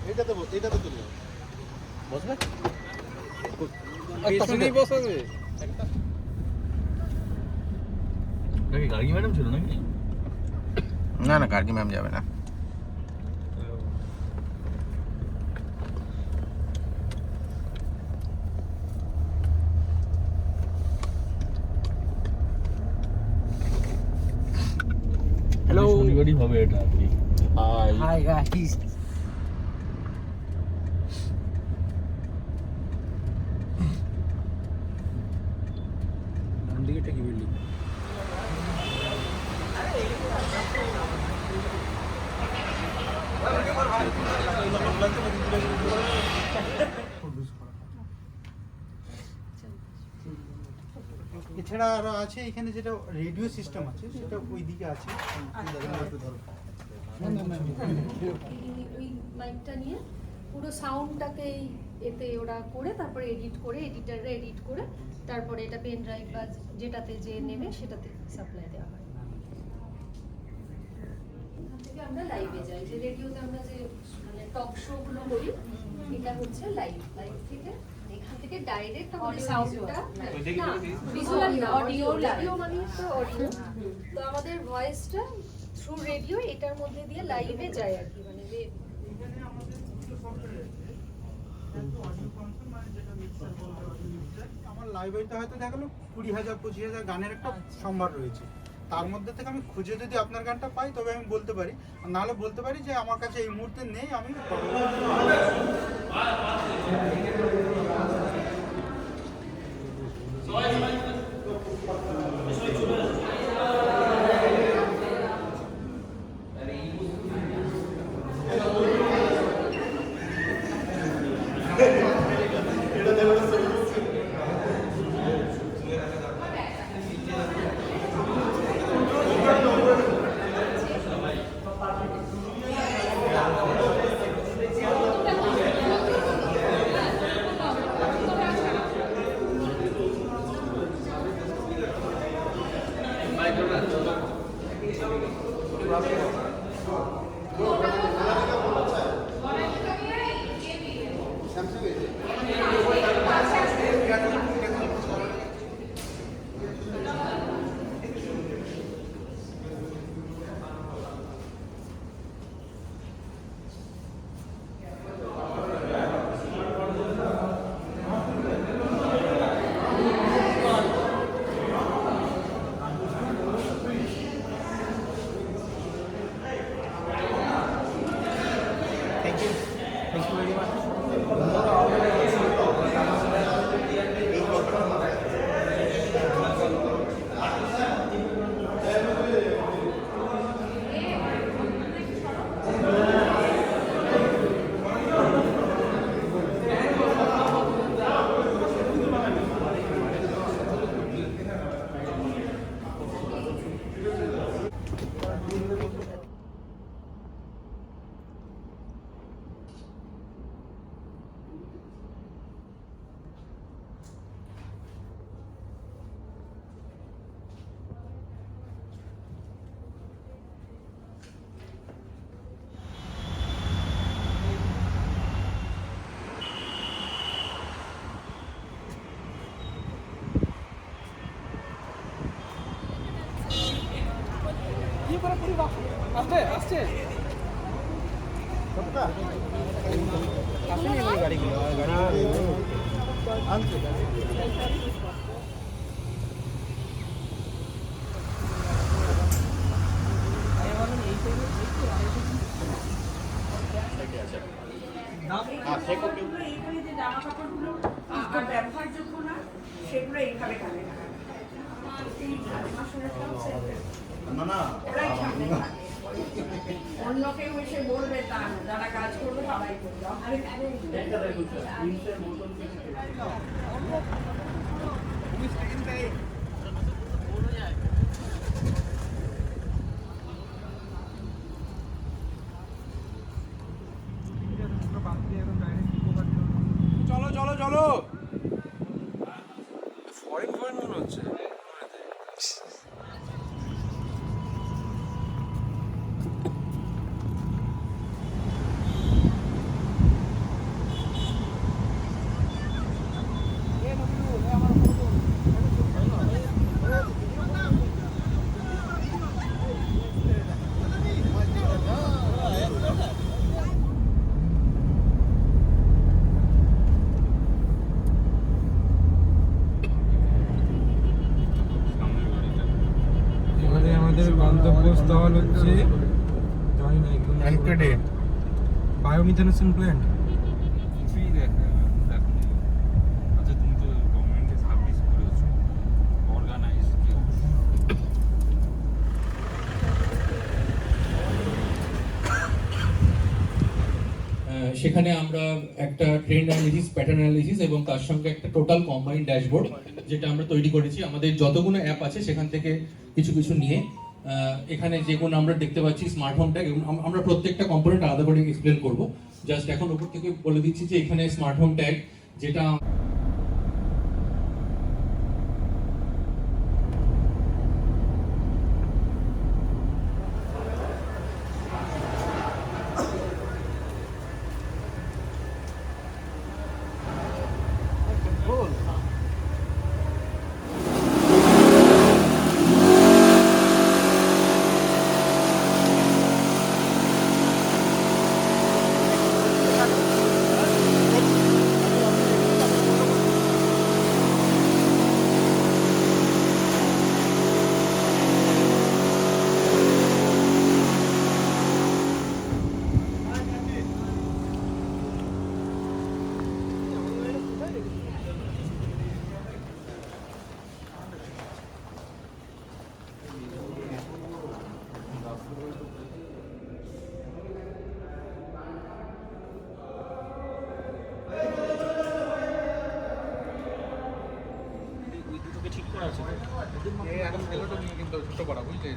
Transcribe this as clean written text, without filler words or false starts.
এইটাতে চলে যাবে, বসবে পেছনেই বসাবে। নাকি গার্গী ম্যাডাম ছিল নাকি? না না, গার্গী ম্যাম যাবে না। হ্যালো, শনিবারই হবে এটা আর কি। Hi guys. ডান দিকেটা কি বিল্ডিং? এছাড়া আরো আছে এখানে যেটা রেডিও সিস্টেম আছে সেটা ওই দিকে আছে। ওই মাইকটা নিয়ে পুরো সাউন্ডটাকে এতে ওরা করে তারপরে এডিট করে এডিটাররা এডিট করে তারপরে এটা পেন ড্রাইভ বা যেটাতে যে নেবে সেটাতে সাপ্লাই দেওয়া হয়। এখান থেকে আমরা লাইভে যাই, যে রেডিওতে আমরা যে মানে টক শো গুলো করি এটা হচ্ছে লাইভ থেকে এখান থেকে ডাইরেক্ট আমাদের সাউন্ডটা ভিজুয়াল না, অডিও মানে তো অডিও, তো আমাদের ভয়েসটা থ্রু রেডিও এটার মধ্যে দিয়ে লাইভে যায় আর কি, মানে যে আমার লাইব্রেরিতে হয়তো দেখা গেলো 20,000-25,000 গানের একটা সম্ভার রয়েছে, তার মধ্যে থেকে আমি খুঁজে যদি আপনার গানটা পাই তবে আমি বলতে পারি, নাহলে বলতে পারি যে আমার কাছে এই মুহূর্তে নেই, আমি আসছে আসছে আসেনি ওই গাড়িগুলো আনছে। এইখানে যে জামা কাপড়গুলো ব্যবহারযোগ্য না সেগুলো এইভাবে টানে না, ওরাই সামনে থাকে। অন্য কেউ এসে বলবে তা না, যারা কাজ করবে তারাই করবে। চলো চলো চলো, ফরেন ফরেন মনে হচ্ছে। দল হচ্ছে জানি না একদম এনকেডি বায়োমিথেনেশন প্ল্যান্ট। কিছুই দেখো আচ্ছা তুমি তো গভর্নমেন্টে সার্ভিস করেছো, অর্গানাইজ কেউ সেখানে আমরা একটা ট্রেন্ড অ্যানালিসিস, প্যাটার্ন অ্যানালিসিস এবং তার সঙ্গে একটা টোটাল কম্বাইন্ড ড্যাশবোর্ড যেটা আমরা তৈরি করেছি আমাদের যতগুলো অ্যাপ আছে সেখান থেকে কিছু কিছু নিয়ে। এখানে যেগুলো আমরা দেখতে পাচ্ছি স্মার্ট হোম ট্যাগ, আমরা প্রত্যেকটা কম্পোনেন্ট আলাদা করে এক্সপ্লেন করবো। জাস্ট এখন উপর থেকে বলে দিচ্ছি যে এখানে স্মার্ট হোম ট্যাগ যেটা ঠিক করা আছে এই এখন এলোটা নিয়ে কিন্তু ছোট পাড়া বুঝলি